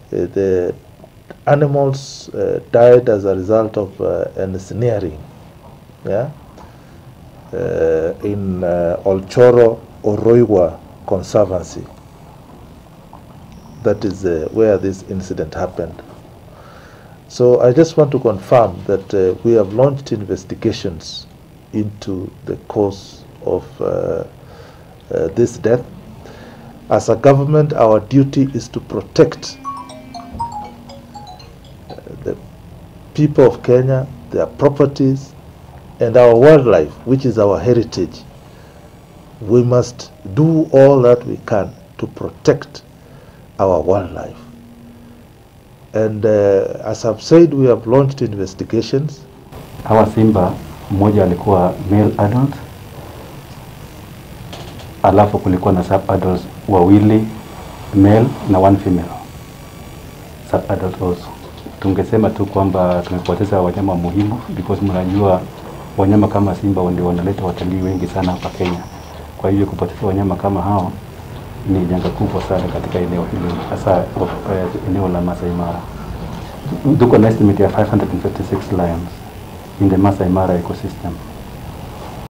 The animals died as a result of ensnaring, yeah, in Olchoro Oroigwa Conservancy. That is where this incident happened. So I just want to confirm that we have launched investigations into the cause of this death. As a government, our duty is to protect the people of Kenya, their properties, and our wildlife, which is our heritage. We must do all that we can to protect our wildlife. And as I've said, we have launched investigations. Hawa simba mmoja alikuwa male adult, alafu kulikuwa na sub adults wawili male na one female sub adult also. Tungesema tu kwamba tumepoteza wanyama muhimu, because mnajua wanyama kama simba ndio wanaleta watalii wengi sana hapa Kenya. Kwa hivyo kupoteza wanyama kama hao ni janga kubwa sana katika eneo hili, hasa eneo la Masai Mara. Tuko na estimate ya 556 lions in the Masai Mara ecosystem.